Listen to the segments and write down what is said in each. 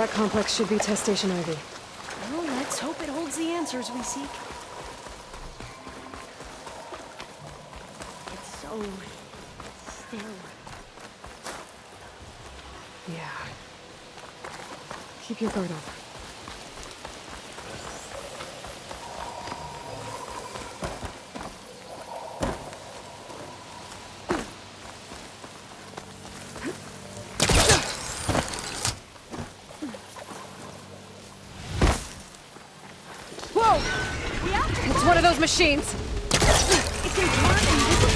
That complex should be test station Ivy. Well, let's hope it holds the answers we seek. It's so still. Yeah. Keep your guard up. It's one of those machines! It can turn invisible?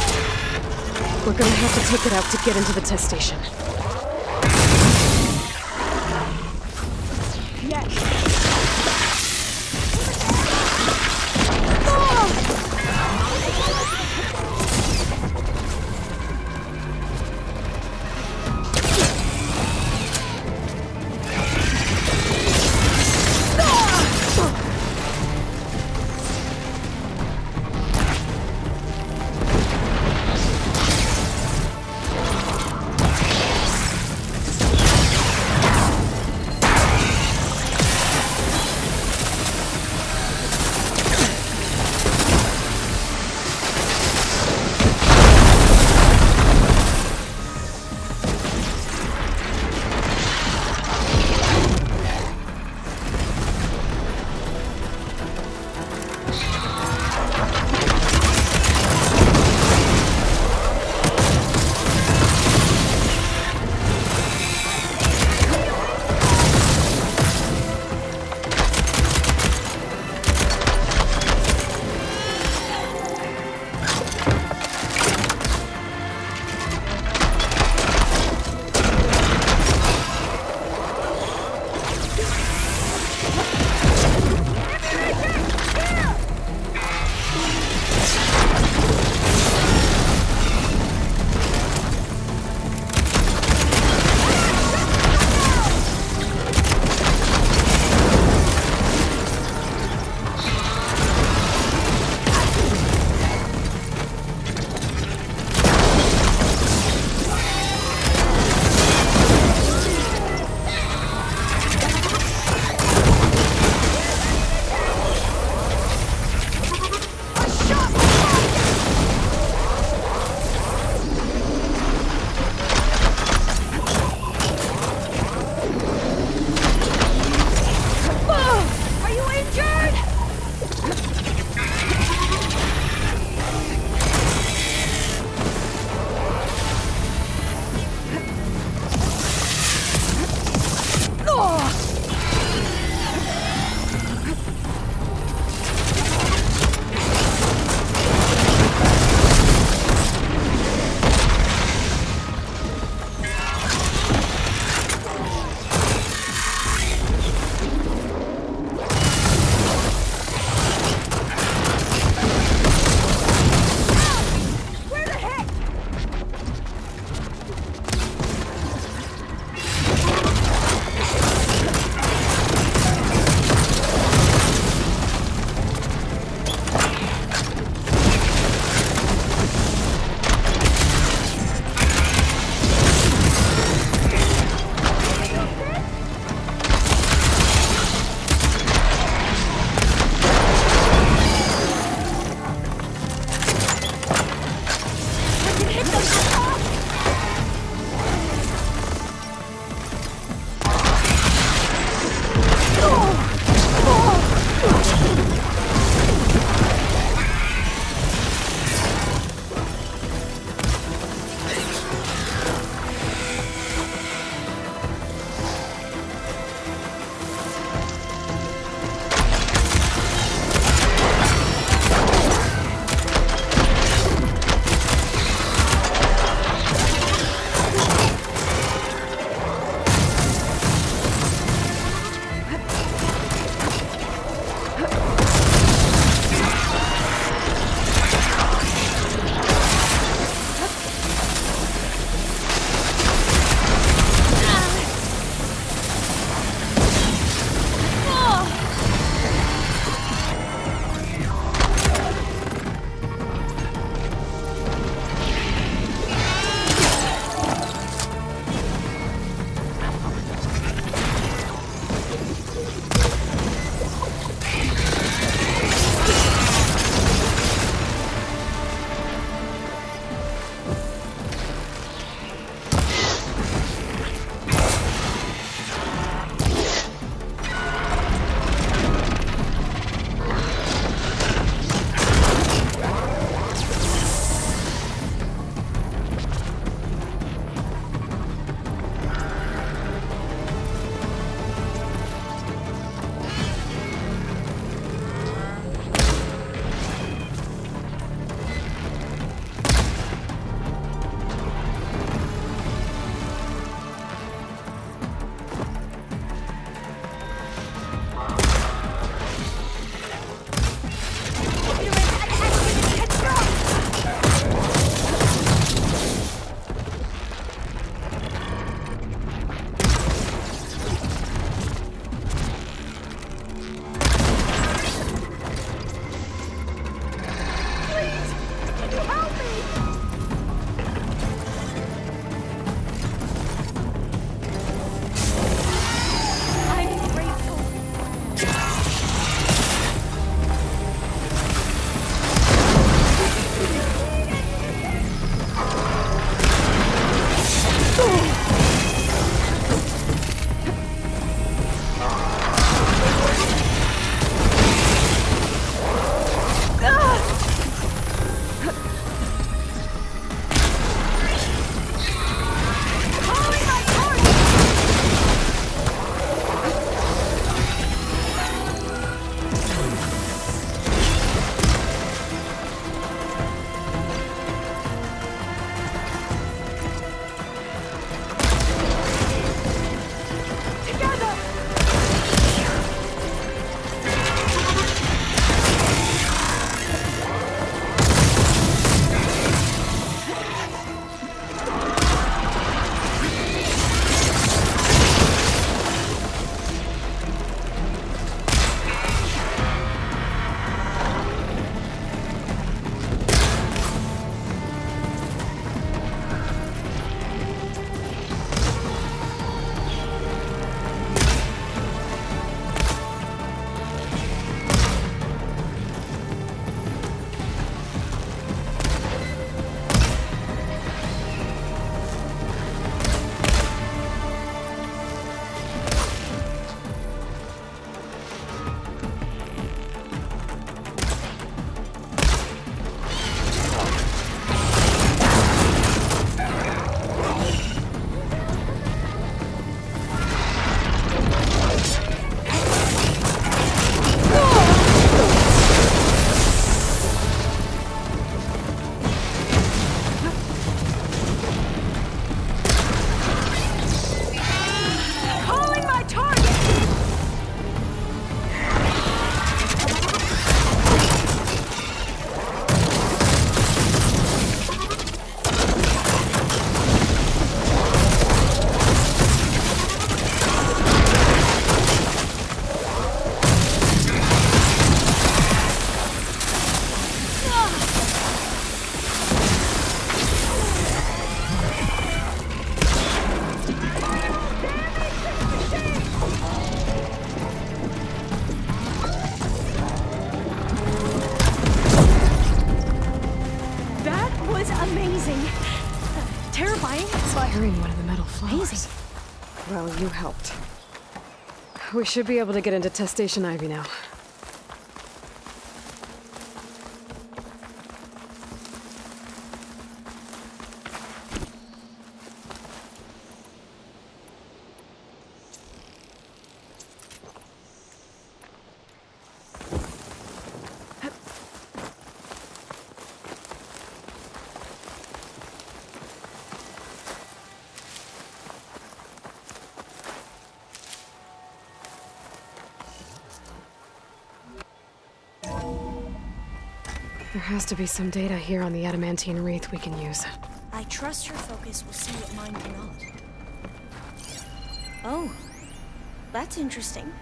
We're gonna have to take it out to get into the test station. Yes. Well, you helped. We should be able to get into Test Station Ivy now. There has to be some data here on the adamantine wreath we can use. I trust your focus will see what mine cannot. Oh, that's interesting.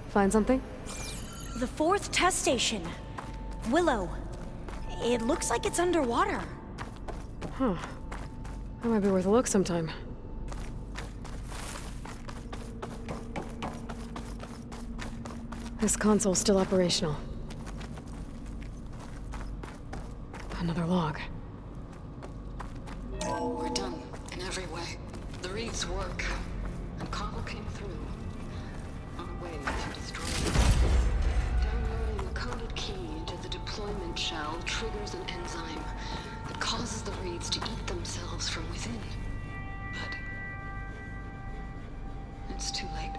Find something? The 4th test station. Willow. It looks like it's underwater. Huh. That might be worth a look sometime. This console's still operational. Another log. We're done, in every way. The reeds work, and Connell came through, on a way to destroy it. Downloading a coded key into the deployment shell triggers an enzyme that causes the reeds to eat themselves from within. But it's too late.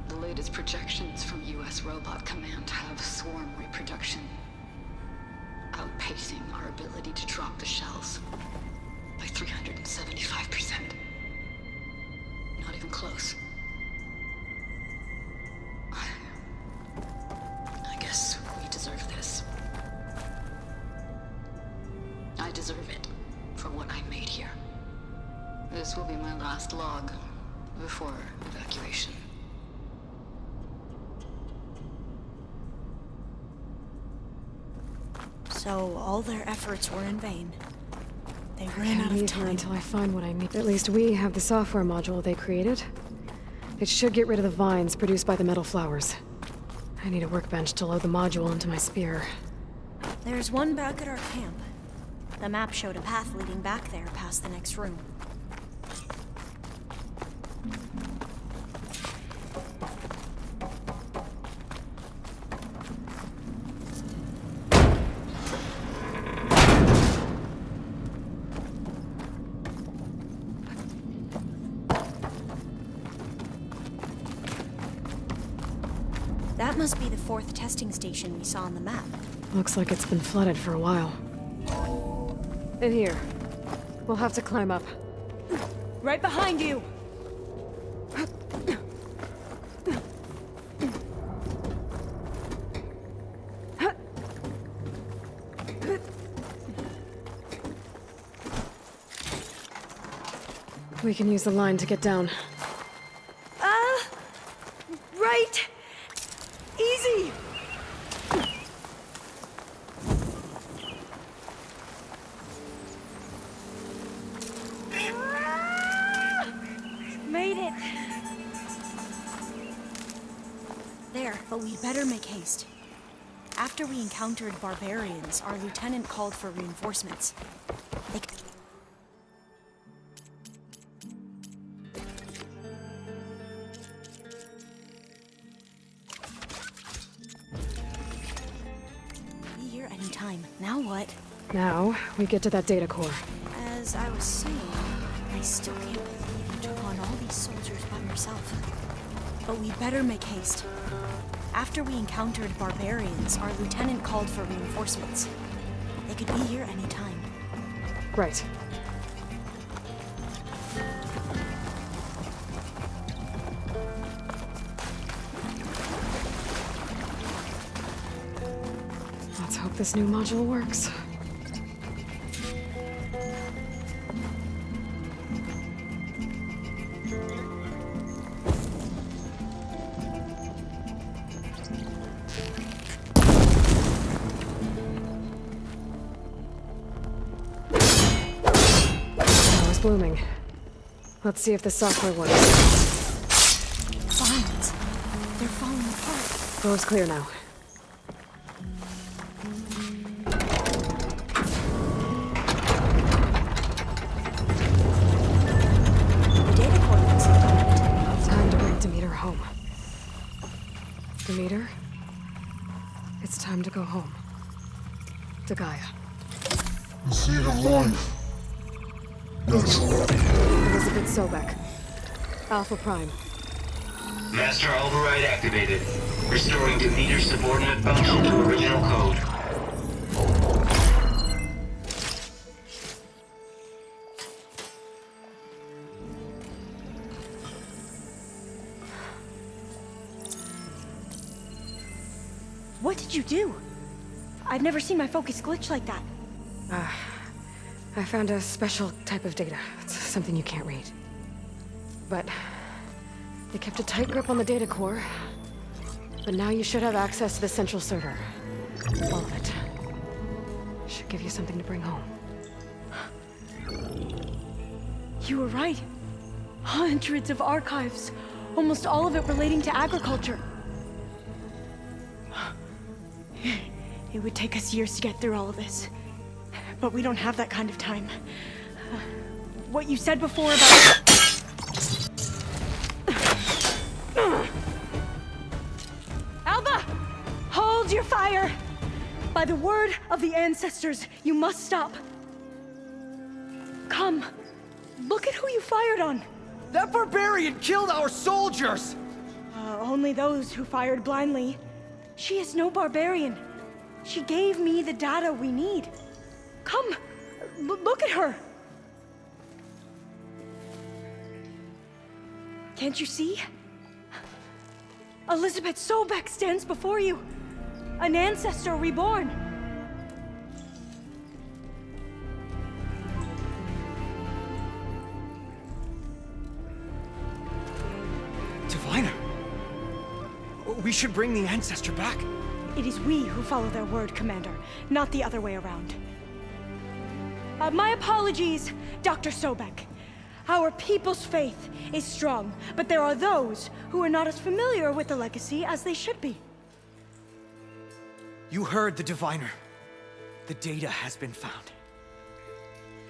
The latest projections from U.S. Robot Command have swarm reproduction, outpacing our ability to drop the shells by 375%. Not even close. I guess we deserve this. I deserve it for what I made here. This will be my last log before evacuation. So all their efforts were in vain. They ran Can't out of leave her time. until I find what I need. At least we have the software module they created. It should get rid of the vines produced by the metal flowers. I need a workbench to load the module into my spear. There's one back at our camp. The map showed a path leading back there past the next room. That must be the 4th testing station we saw on the map. Looks like it's been flooded for a while. In here. We'll have to climb up. Right behind you! We can use the line to get down. Right! Easy! Made it! There, but we'd better make haste. After we encountered barbarians, our lieutenant called for reinforcements. They be here anytime. Now what? Now, we get to that data core. As I was saying, I still can't believe you took on all these soldiers by yourself. But we better make haste. After we encountered barbarians, our lieutenant called for reinforcements. They could be here anytime. Right. this new module works. Now it's blooming. Let's see if the software works. Vines. They're falling apart. Grove's clear now. The data core looks intact. Time to bring Demeter home. Demeter? It's time to go home. To Gaia. The seed of life. That's right. Elizabeth Sobek. Alpha Prime. Master override activated. Restoring Demeter's subordinate function to original code. What did you do? I've never seen my focus glitch like that. I found a special type of data. It's something you can't read. But they kept a tight grip on the data core. But now you should have access to the central server. All of it. Should give you something to bring home. You were right. Hundreds of archives. Almost all of it relating to agriculture. It would take us years to get through all of this. But we don't have that kind of time. What you said before about... Alba! Hold your fire! By the word of the ancestors, you must stop. Come. Look at who you fired on. That barbarian killed our soldiers! Only those who fired blindly. She is no barbarian. She gave me the data we need. Come, look at her. Can't you see? Elizabeth Sobek stands before you. An ancestor reborn. Diviner! We should bring the ancestor back. It is we who follow their word, Commander, not the other way around. My apologies, Dr. Sobek. Our people's faith is strong, but there are those who are not as familiar with the legacy as they should be. You heard the diviner. The data has been found.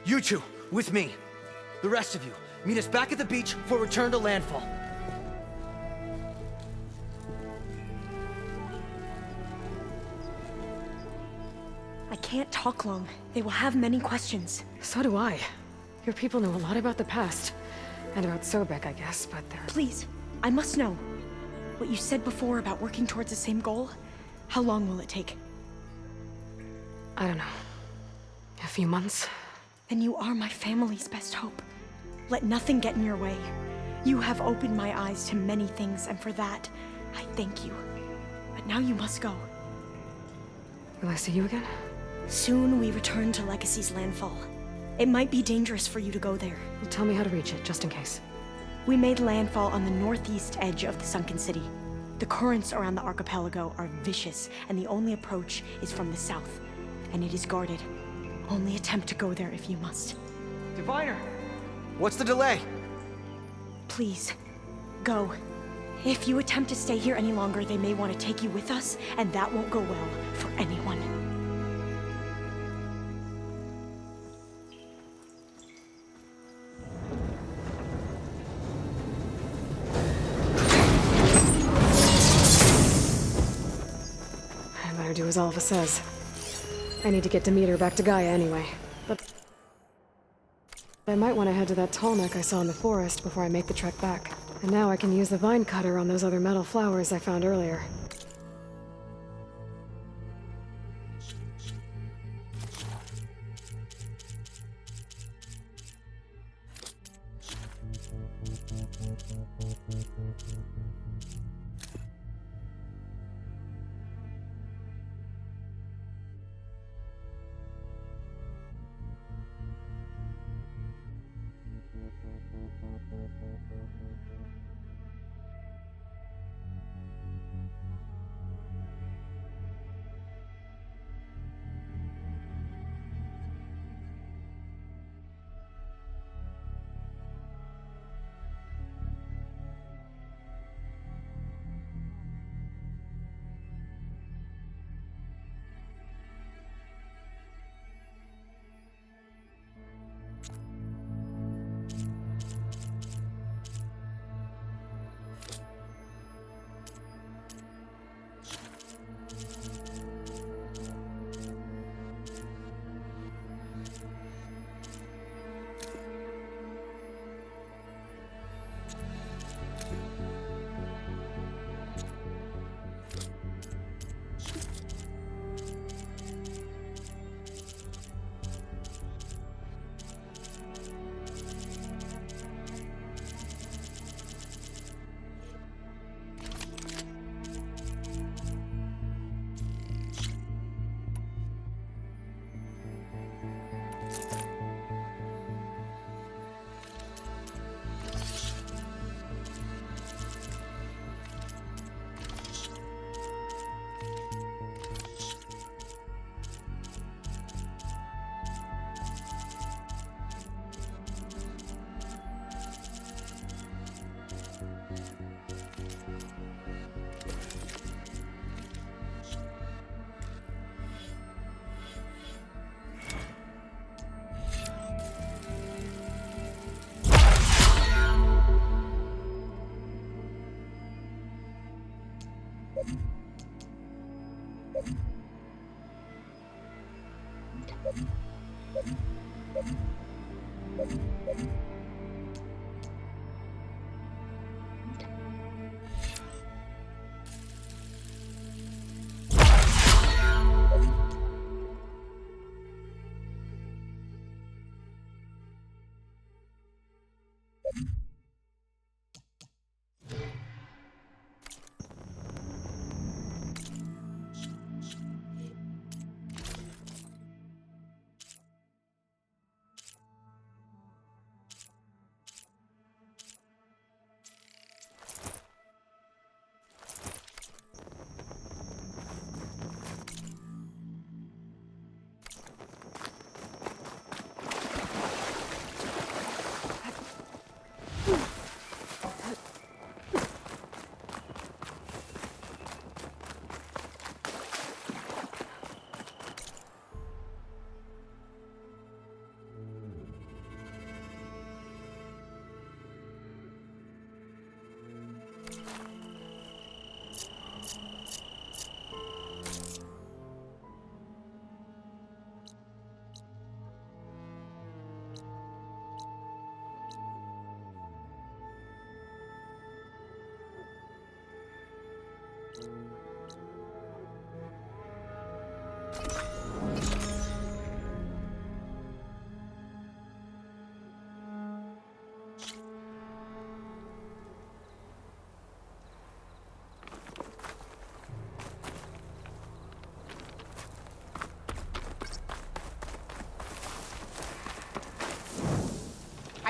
You two, with me. The rest of you, meet us back at the beach for return to landfall. I can't talk long. They will have many questions. So do I. Your people know a lot about the past. And about Sobek, I guess, but they're... Please, I must know. What you said before about working towards the same goal, how long will it take? I don't know. A few months? Then you are my family's best hope. Let nothing get in your way. You have opened my eyes to many things, and for that, I thank you. But now you must go. Will I see you again? Soon we return to Legacy's landfall. It might be dangerous for you to go there. Well, tell me how to reach it, just in case. We made landfall on the northeast edge of the sunken city. The currents around the archipelago are vicious, and the only approach is from the south. And it is guarded. Only attempt to go there if you must. Diviner! What's the delay? Please, go. If you attempt to stay here any longer, they may want to take you with us, and that won't go well for anyone. I better do as Alpha says. I need to get Demeter back to Gaia anyway. But I might want to head to that tall neck I saw in the forest before I make the trek back. And now I can use the vine cutter on those other metal flowers I found earlier.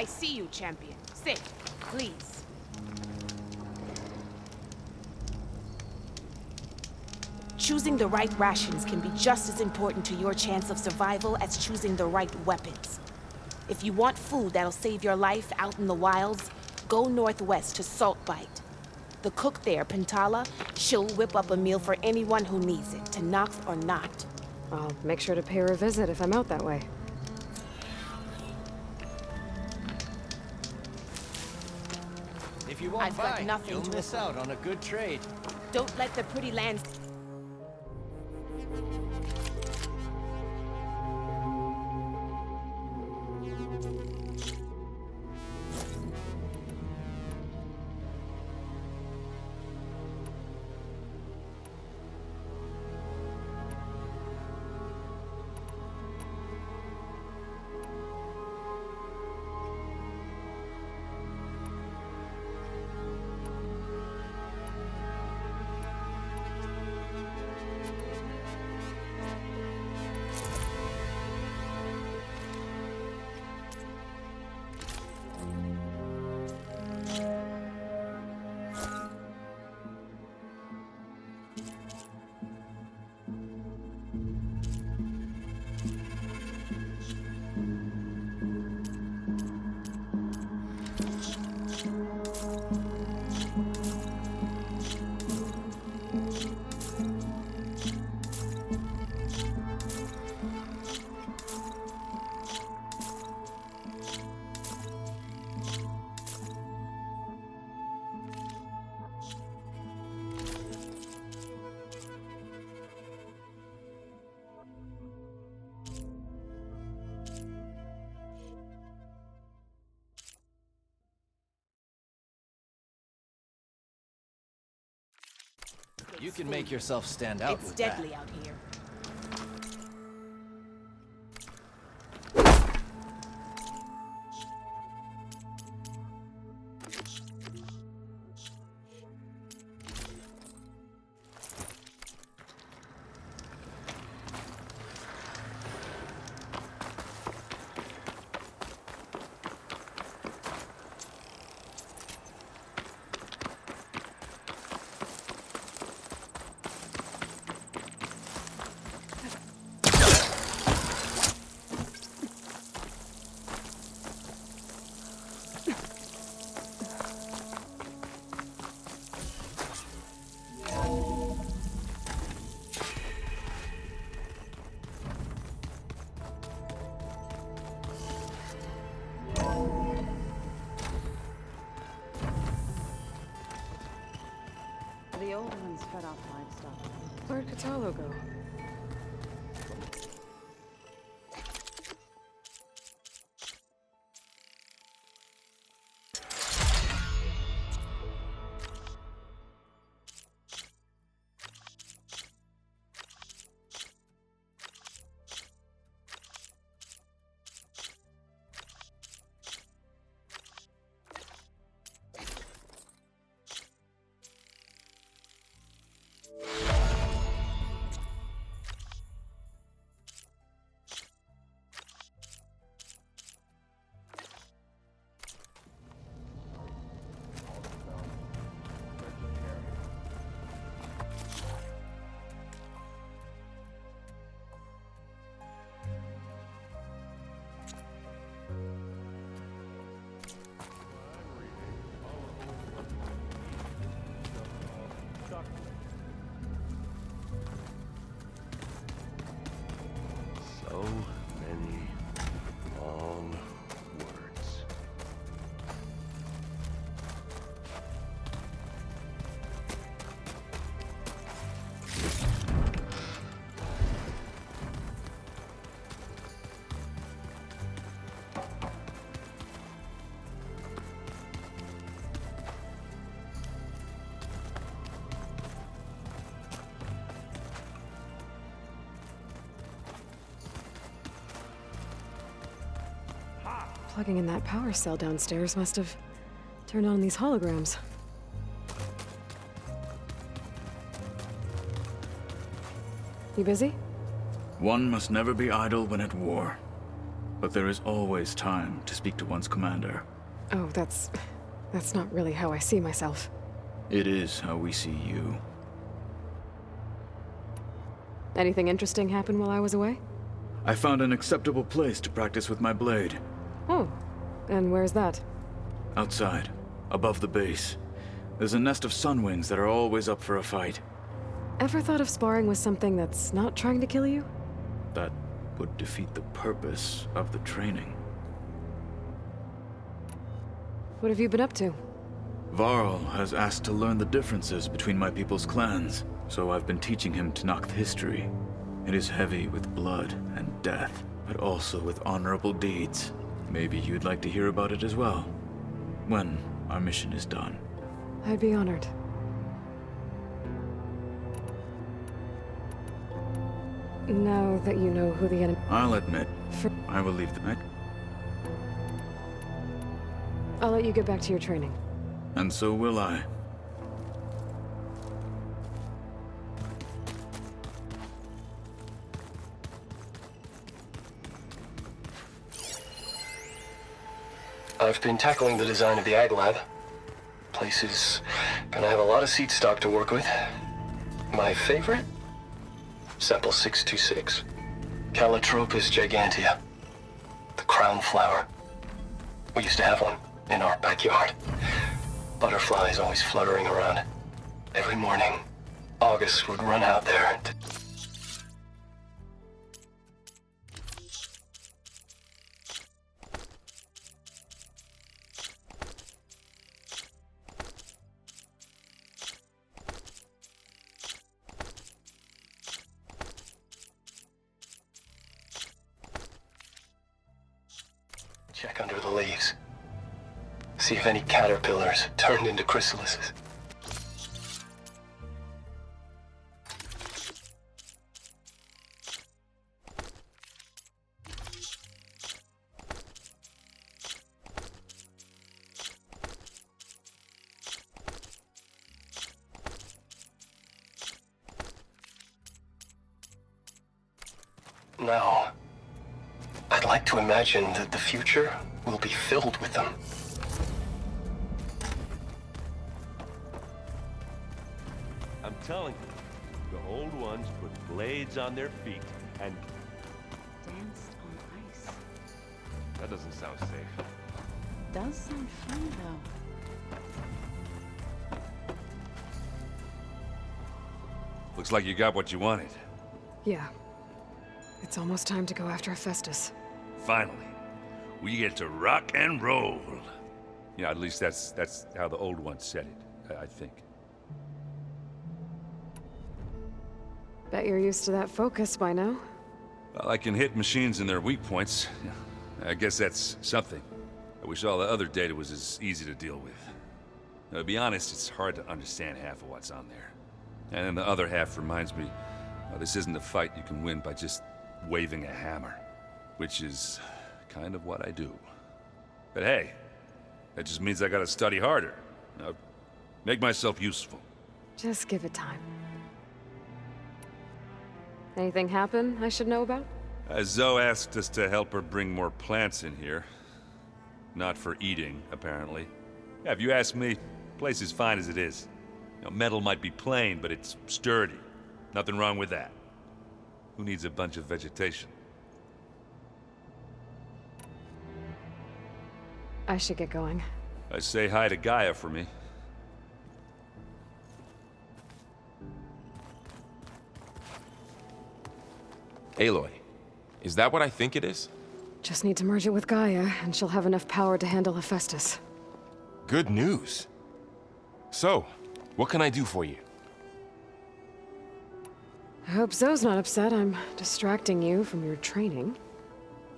I see you, champion. Sit, please. Choosing the right rations can be just as important to your chance of survival as choosing the right weapons. If you want food that'll save your life out in the wilds, go northwest to Saltbite. The cook there, Pintala, she'll whip up a meal for anyone who needs it, to Nox or not. I'll make sure to pay her a visit if I'm out that way. If you won't I've got buy, nothing you'll to miss out on a good trade. Don't let the pretty lands... You can make yourself stand out It's with deadly out here. The old ones fed off livestock. Where'd Catalo go? So many long words. Plugging in that power cell downstairs must have turned on these holograms. You busy? One must never be idle when at war. But there is always time to speak to one's commander. Oh, that's not really how I see myself. It is how we see you. Anything interesting happen while I was away? I found an acceptable place to practice with my blade. Oh, and where's that? Outside, above the base. There's a nest of sunwings that are always up for a fight. Ever thought of sparring with something that's not trying to kill you? That would defeat the purpose of the training. What have you been up to? Varl has asked to learn the differences between my people's clans, so I've been teaching him Tenakth history. It is heavy with blood and death, but also with honorable deeds. Maybe you'd like to hear about it as well, when our mission is done. I'd be honored. Now that you know who the enemy... I'll admit, I will leave the neck. I'll let you get back to your training. And so will I. I've been tackling the design of the Ag Lab. Place is gonna have a lot of seed stock to work with. My favorite? Sample 626. Calotropis gigantea. The crown flower. We used to have one in our backyard. Butterflies always fluttering around. Every morning, August would run out there to... check under the leaves. See if any caterpillars turned into chrysalises. Now, I'd like to imagine that the future will be filled with them. I'm telling you, the old ones put blades on their feet and... Danced on ice. That doesn't sound safe. Does sound fun, though. Looks like you got what you wanted. Yeah. It's almost time to go after Hephaestus. Finally, we get to rock and roll. Yeah, at least that's how the old ones said it, I think. Bet you're used to that focus by now. Well, I can hit machines in their weak points. I guess that's something. I wish all the other data was as easy to deal with. Now, to be honest, it's hard to understand half of what's on there. And then the other half reminds me, well, this isn't a fight you can win by just waving a hammer. Which is kind of what I do. But hey, that just means I gotta study harder. Now, make myself useful. Just give it time. Anything happen I should know about? Zoe asked us to help her bring more plants in here. Not for eating, apparently. Yeah, if you ask me, the place is fine as it is. You know, metal might be plain, but it's sturdy. Nothing wrong with that. Who needs a bunch of vegetation? I should get going. Say hi to Gaia for me. Aloy, is that what I think it is? Just need to merge it with Gaia, and she'll have enough power to handle Hephaestus. Good news. So, what can I do for you? I hope Zoe's not upset I'm distracting you from your training.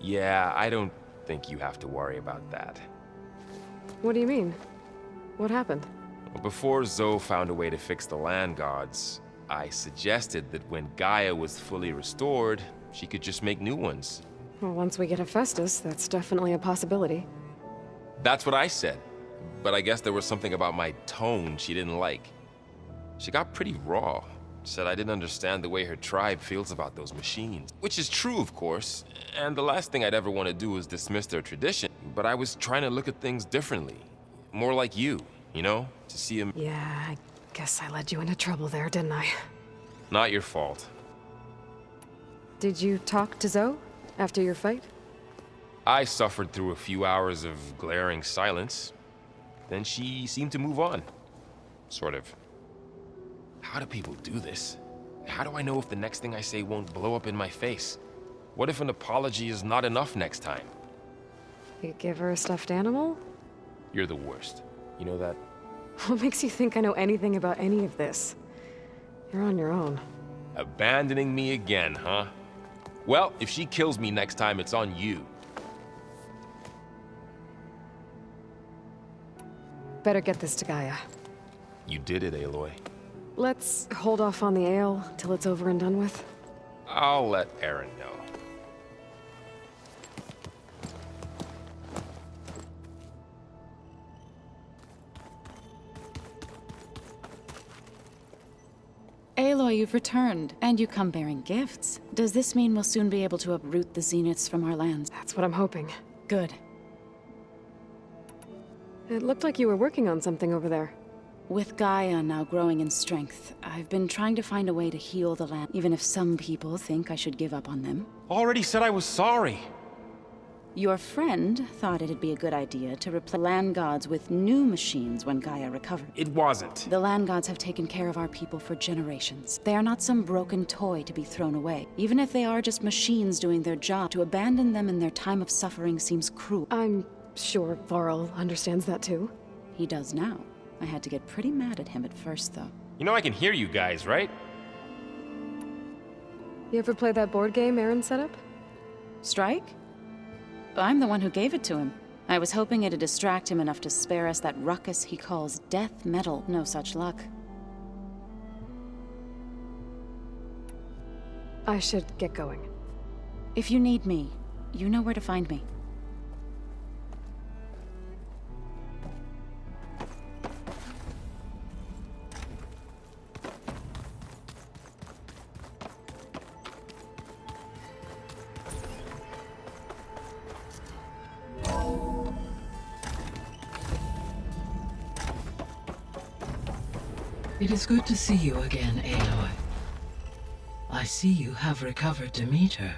Yeah, I don't think you have to worry about that. What do you mean? What happened? Before Zoe found a way to fix the land gods, I suggested that when Gaia was fully restored, she could just make new ones. Well, once we get Hephaestus, that's definitely a possibility. That's what I said. But I guess there was something about my tone she didn't like. She got pretty raw. Said I didn't understand the way her tribe feels about those machines. Which is true, of course. And the last thing I'd ever want to do is dismiss their tradition. But I was trying to look at things differently. More like you know? To see them. Yeah, I guess I led you into trouble there, didn't I? Not your fault. Did you talk to Zoe after your fight? I suffered through a few hours of glaring silence. Then she seemed to move on. Sort of. How do people do this? How do I know if the next thing I say won't blow up in my face? What if an apology is not enough next time? You give her a stuffed animal? You're the worst. You know that? What makes you think I know anything about any of this? You're on your own. Abandoning me again, huh? Well, if she kills me next time, it's on you. Better get this to Gaia. You did it, Aloy. Let's hold off on the ale till it's over and done with. I'll let Aaron know. Aloy, you've returned, and you come bearing gifts. Does this mean we'll soon be able to uproot the Zeniths from our lands? That's what I'm hoping. Good. It looked like you were working on something over there. With Gaia now growing in strength, I've been trying to find a way to heal the land, even if some people think I should give up on them. Already said I was sorry. Your friend thought it'd be a good idea to replace land gods with new machines when Gaia recovered. It wasn't. The land gods have taken care of our people for generations. They are not some broken toy to be thrown away. Even if they are just machines doing their job, to abandon them in their time of suffering seems cruel. I'm sure Varl understands that too. He does now. I had to get pretty mad at him at first, though. You know I can hear you guys, right? You ever play that board game Aaron set up? Strike? I'm the one who gave it to him. I was hoping it'd distract him enough to spare us that ruckus he calls death metal. No such luck. I should get going. If you need me, you know where to find me. It is good to see you again, Aloy. I see you have recovered Demeter.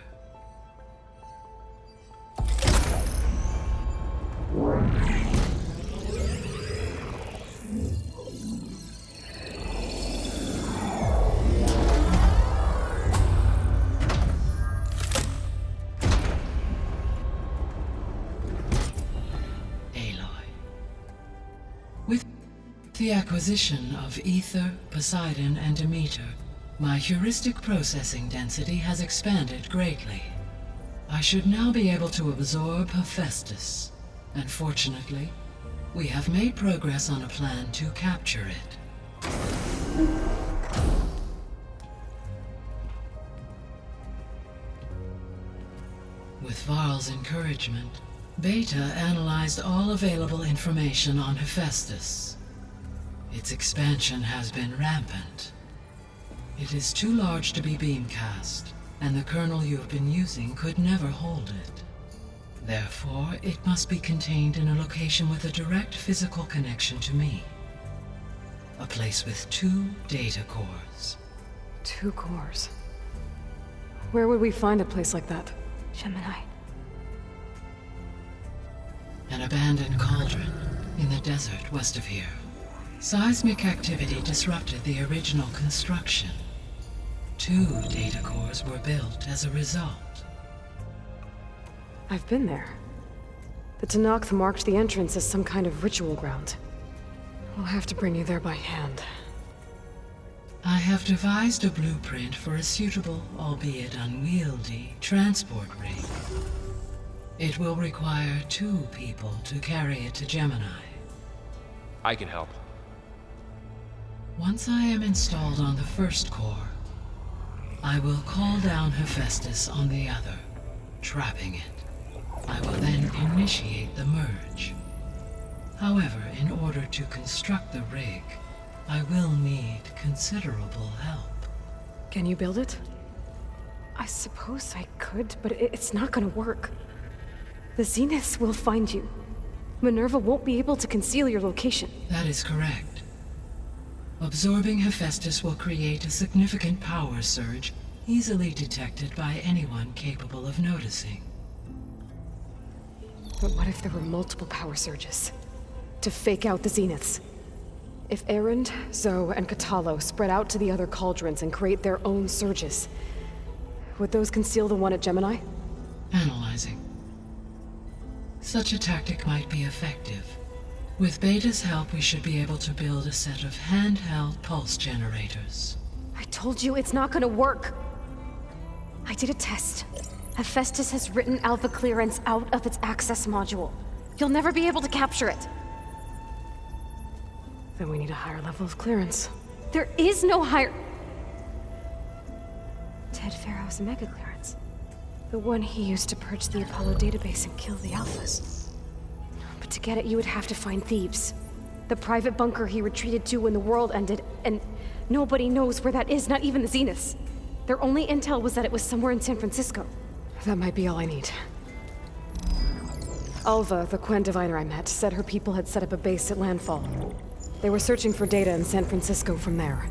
With the acquisition of Ether, Poseidon, and Demeter, My heuristic processing density has expanded greatly. I should now be able to absorb Hephaestus, and fortunately, we have made progress on a plan to capture it. With Varl's encouragement, Beta analyzed all available information on Hephaestus. Its expansion has been rampant. It is too large to be beamcast, and the kernel you have been using could never hold it. Therefore, it must be contained in a location with a direct physical connection to me. A place with 2 data cores. 2 cores? Where would we find a place like that? Gemini. An abandoned cauldron in the desert west of here. Seismic activity disrupted the original construction. 2 data cores were built as a result. I've been there. The Tenakth marked the entrance as some kind of ritual ground. We'll have to bring you there by hand. I have devised a blueprint for a suitable, albeit unwieldy, transport rig. It will require 2 people to carry it to Gemini. I can help. Once I am installed on the first core, I will call down Hephaestus on the other, trapping it. I will then initiate the merge. However, in order to construct the rig, I will need considerable help. Can you build it? I suppose I could, but it's not gonna work. The Zeniths will find you. Minerva won't be able to conceal your location. That is correct. Absorbing Hephaestus will create a significant power surge, easily detected by anyone capable of noticing. But what if there were multiple power surges? To fake out the Zeniths? If Erend, Zoe, and Katalo spread out to the other cauldrons and create their own surges, would those conceal the one at Gemini? Analyzing. Such a tactic might be effective. With Beta's help, we should be able to build a set of handheld pulse generators. I told you it's not gonna work! I did a test. Hephaestus has written Alpha clearance out of its access module. You'll never be able to capture it. Then we need a higher level of clearance. There is no higher... Ted Pharaoh's mega clearance. The one he used to purge the Apollo database and kill the Alphas. But to get it, you would have to find Thebes. The private bunker he retreated to when the world ended, and nobody knows where that is, not even the Zeniths. Their only intel was that it was somewhere in San Francisco. That might be all I need. Alva, the Quen diviner I met, said her people had set up a base at Landfall. They were searching for data in San Francisco from there.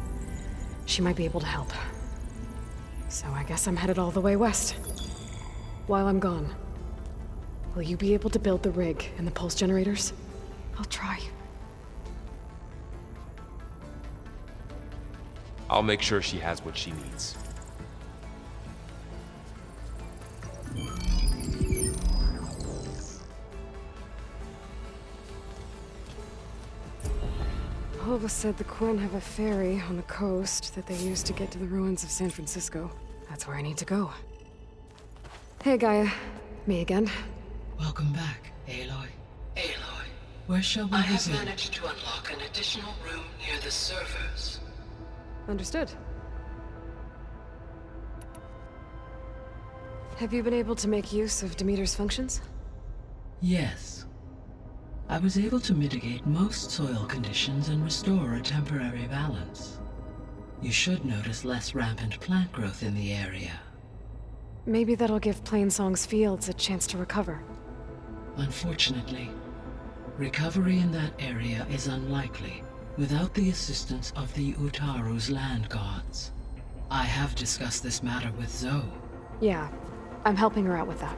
She might be able to help. So I guess I'm headed all the way west. While I'm gone, will you be able to build the rig and the pulse generators? I'll try. I'll make sure she has what she needs. Alva said the Quen have a ferry on the coast that they use to get to the ruins of San Francisco. That's where I need to go. Hey, Gaia. Me again. Welcome back, Aloy. Aloy, where shall we resume? I have managed to unlock an additional room near the servers. Understood. Have you been able to make use of Demeter's functions? Yes. I was able to mitigate most soil conditions and restore a temporary balance. You should notice less rampant plant growth in the area. Maybe that'll give Plainsong's fields a chance to recover. Unfortunately, recovery in that area is unlikely without the assistance of the Utaru's land gods. I have discussed this matter with Zoe. Yeah, I'm helping her out with that.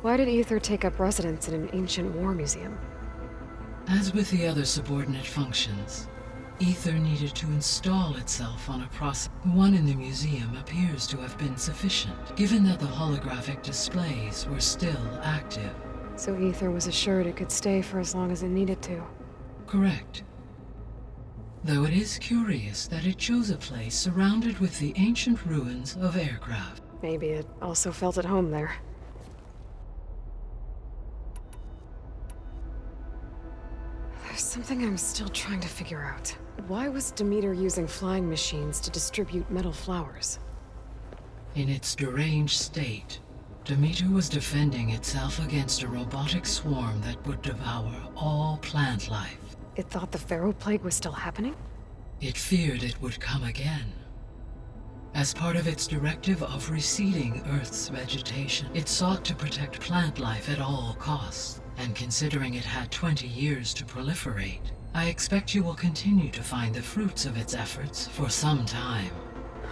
Why did Aether take up residence in an ancient war museum? As with the other subordinate functions, Aether needed to install itself on a process. One in the museum appears to have been sufficient, given that the holographic displays were still active. So Ether was assured it could stay for as long as it needed to. Correct. Though it is curious that it chose a place surrounded with the ancient ruins of aircraft. Maybe it also felt at home there. There's something I'm still trying to figure out. Why was Demeter using flying machines to distribute metal flowers? In its deranged state, Demeter was defending itself against a robotic swarm that would devour all plant life. It thought the Pharaoh Plague was still happening? It feared it would come again. As part of its directive of receding Earth's vegetation, it sought to protect plant life at all costs. And considering it had 20 years to proliferate, I expect you will continue to find the fruits of its efforts for some time.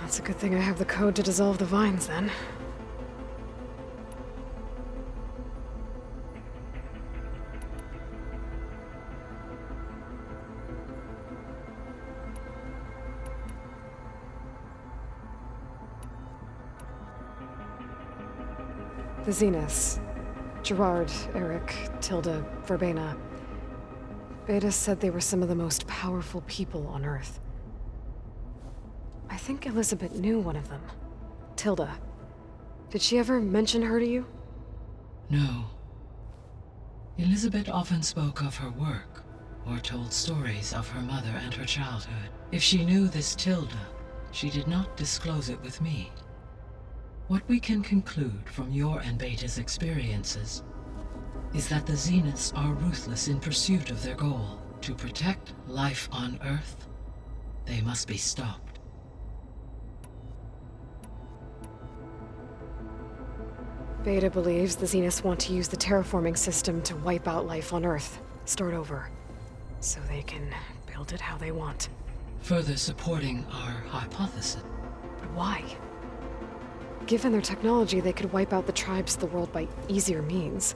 That's a good thing I have the code to dissolve the vines, then. The Zeniths. Gerard, Eric, Tilda, Verbena. Beta said they were some of the most powerful people on Earth. I think Elizabeth knew one of them. Tilda. Did she ever mention her to you? No. Elizabeth often spoke of her work, or told stories of her mother and her childhood. If she knew this Tilda, she did not disclose it with me. What we can conclude from your and Beta's experiences is that the Zeniths are ruthless in pursuit of their goal. To protect life on Earth, they must be stopped. Beta believes the Zeniths want to use the terraforming system to wipe out life on Earth, start over, so they can build it how they want. Further supporting our hypothesis. But why? Given their technology, they could wipe out the tribes of the world by easier means.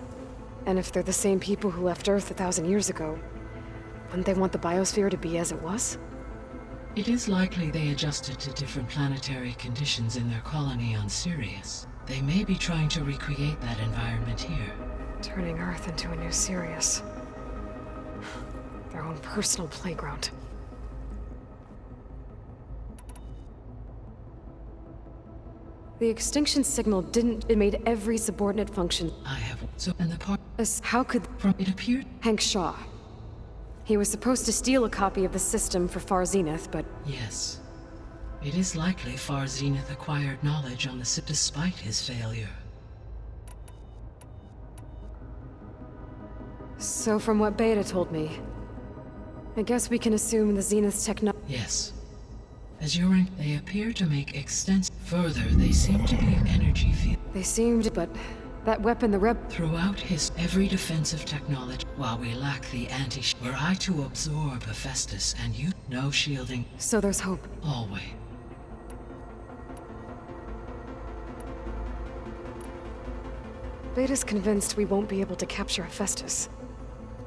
And if they're the same people who left Earth 1,000 years ago, wouldn't they want the biosphere to be as it was? It is likely they adjusted to different planetary conditions in their colony on Sirius. They may be trying to recreate that environment here. Turning Earth into a new Sirius. Their own personal playground. The extinction signal it made every subordinate function. I have, so, and the part, How could, from it appeared? Hank Shaw. He was supposed to steal a copy of the system for Far Zenith, but... Yes. It is likely Far Zenith acquired knowledge on the ship despite his failure. So from what Beta told me, I guess we can assume the Zenith's Yes. As they appear to make extensive. Further, they seem to be energy field. They seemed, but that weapon the Throughout every defensive technology, while we lack the were I to absorb Hephaestus and you, no shielding. So there's hope. Always. Beta's convinced we won't be able to capture Hephaestus.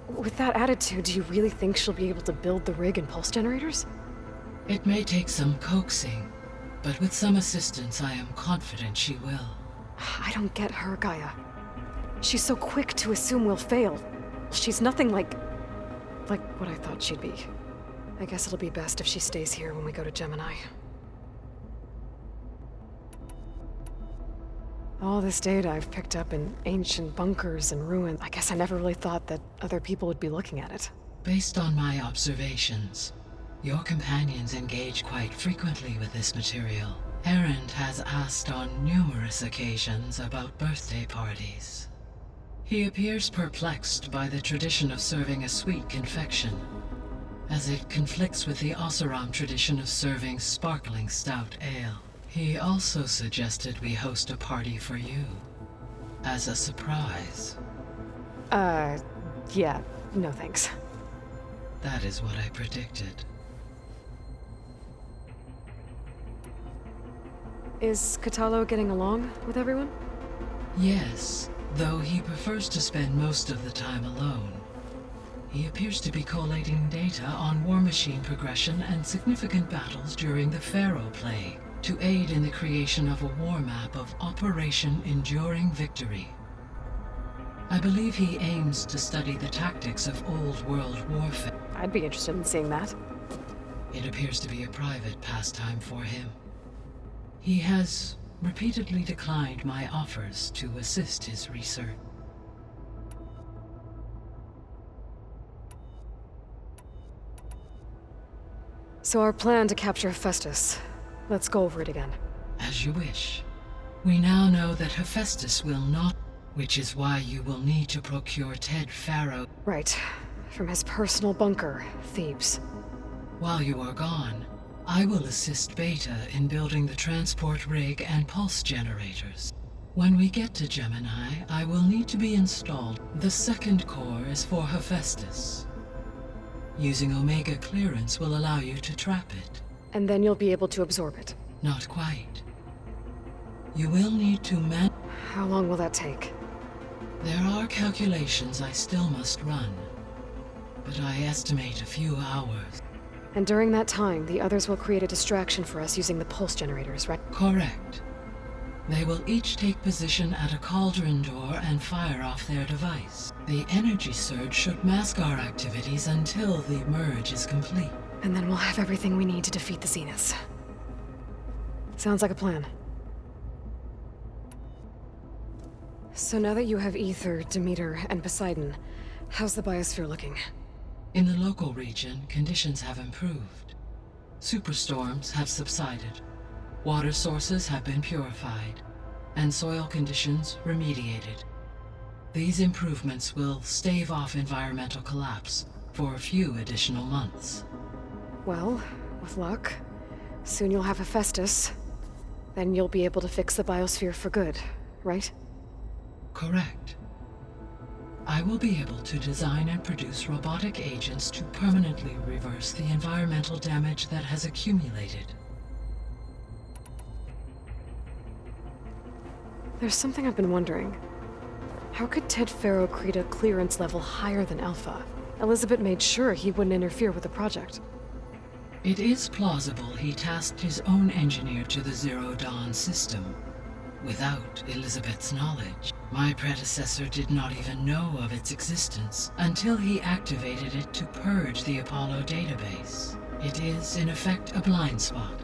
With that attitude, do you really think she'll be able to build the rig and pulse generators? It may take some coaxing, but with some assistance, I am confident she will. I don't get her, Gaia. She's so quick to assume we'll fail. She's nothing like what I thought she'd be. I guess it'll be best if she stays here when we go to Gemini. All this data I've picked up in ancient bunkers and ruins, I guess I never really thought that other people would be looking at it. Based on my observations, your companions engage quite frequently with this material. Erend has asked on numerous occasions about birthday parties. He appears perplexed by the tradition of serving a sweet confection, as it conflicts with the Oseram tradition of serving sparkling stout ale. He also suggested we host a party for you, as a surprise. Yeah, no thanks. That is what I predicted. Is Katalo getting along with everyone? Yes, though he prefers to spend most of the time alone. He appears to be collating data on war machine progression and significant battles during the Pharaoh Plague, to aid in the creation of a war map of Operation Enduring Victory. I believe he aims to study the tactics of old world warfare. I'd be interested in seeing that. It appears to be a private pastime for him. He has repeatedly declined my offers to assist his research. So our plan to capture Hephaestus. Let's go over it again. As you wish. We now know that Hephaestus will not, which is why you will need to procure Ted Faro. Right. From his personal bunker, Thebes. While you are gone, I will assist Beta in building the transport rig and pulse generators. When we get to Gemini, I will need to be installed. The second core is for Hephaestus. Using Omega clearance will allow you to trap it. And then you'll be able to absorb it. Not quite. You will need to How long will that take? There are calculations I still must run, but I estimate a few hours. And during that time, the others will create a distraction for us using the pulse generators, right? Correct. They will each take position at a cauldron door and fire off their device. The energy surge should mask our activities until the merge is complete. And then we'll have everything we need to defeat the Zeniths. Sounds like a plan. So now that you have Ether, Demeter, and Poseidon, how's the biosphere looking? In the local region, conditions have improved. Superstorms have subsided. Water sources have been purified, and soil conditions remediated. These improvements will stave off environmental collapse for a few additional months. Well, with luck, soon you'll have Hephaestus. Then you'll be able to fix the biosphere for good, right? Correct. I will be able to design and produce robotic agents to permanently reverse the environmental damage that has accumulated. There's something I've been wondering. How could Ted Faro create a clearance level higher than Alpha? Elizabeth made sure he wouldn't interfere with the project. It is plausible he tasked his own engineer to the Zero Dawn system, without Elizabeth's knowledge. My predecessor did not even know of its existence until he activated it to purge the Apollo database. It is, in effect, a blind spot.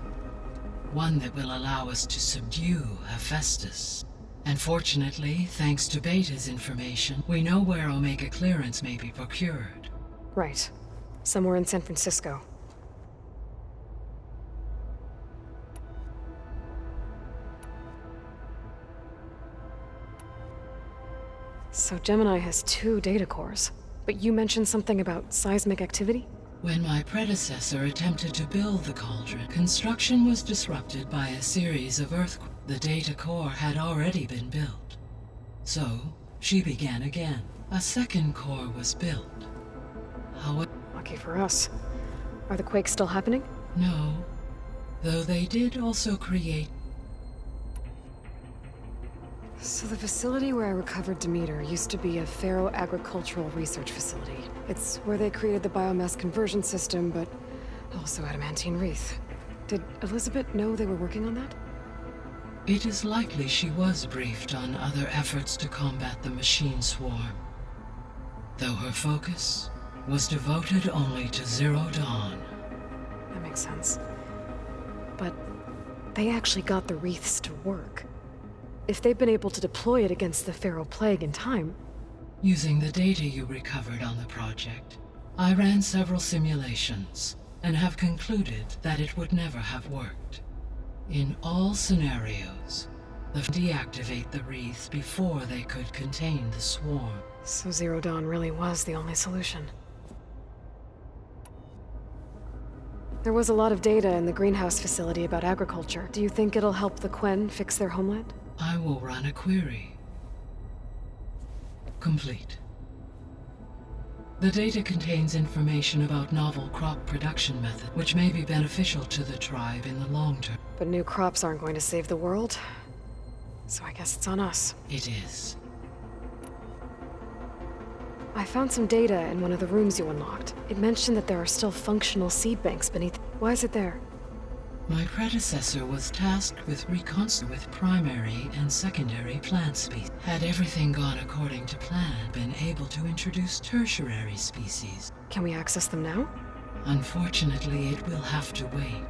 One that will allow us to subdue Hephaestus. And fortunately, thanks to Beta's information, we know where Omega clearance may be procured. Right. Somewhere in San Francisco. So Gemini has 2 data cores, but you mentioned something about seismic activity? When my predecessor attempted to build the cauldron, construction was disrupted by a series of earthquakes. The data core had already been built. So, she began again. A second core was built. However... Lucky for us. Are the quakes still happening? No. Though they did also create... So the facility where I recovered Demeter used to be a Faro agricultural research facility. It's where they created the biomass conversion system, but also adamantine wreath. Did Elizabeth know they were working on that? It is likely she was briefed on other efforts to combat the machine swarm, though her focus was devoted only to Zero Dawn. That makes sense. But they actually got the wreaths to work. If they've been able to deploy it against the Pharaoh Plague in time... Using the data you recovered on the project, I ran several simulations and have concluded that it would never have worked. In all scenarios, they deactivate the wreath before they could contain the swarm. So Zero Dawn really was the only solution. There was a lot of data in the greenhouse facility about agriculture. Do you think it'll help the Quen fix their homeland? I will run a query. Complete. The data contains information about novel crop production methods, which may be beneficial to the tribe in the long term. But new crops aren't going to save the world, so I guess it's on us. It is. I found some data in one of the rooms you unlocked. It mentioned that there are still functional seed banks beneath. Why is it there? My predecessor was tasked with reconstructing primary and secondary plant species. Had everything gone according to plan, been able to introduce tertiary species. Can we access them now? Unfortunately, it will have to wait.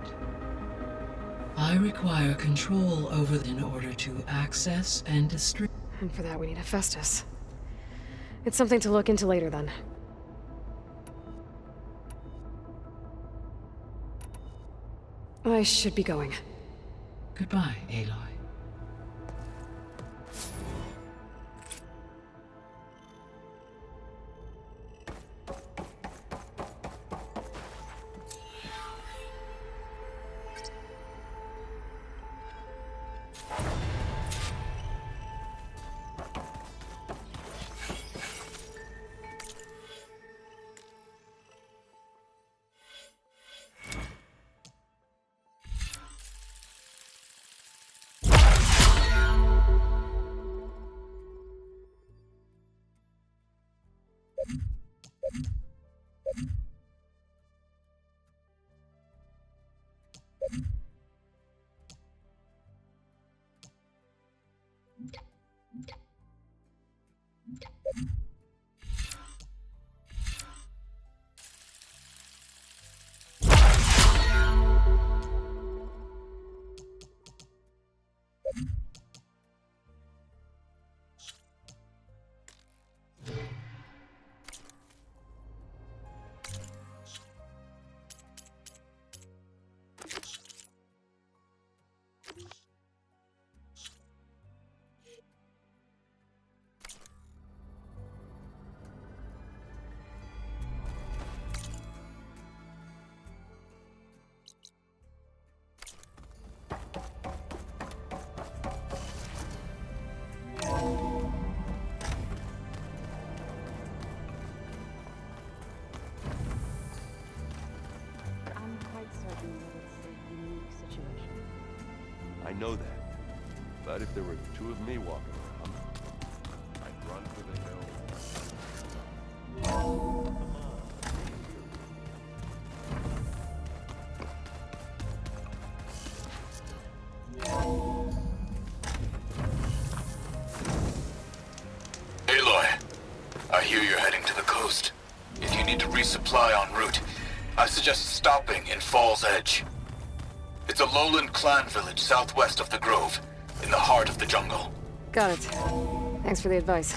I require control over them in order to access and distribute. And for that, we need Hephaestus. It's something to look into later, then. I should be going. Goodbye, Aloy. I know that. But if there were two of me walking around, I'd run for the hills. Aloy, I hear you're heading to the coast. If you need to resupply en route, I suggest stopping in Fall's Edge. It's a lowland clan village southwest of the Grove, in the heart of the jungle. Got it. Thanks for the advice.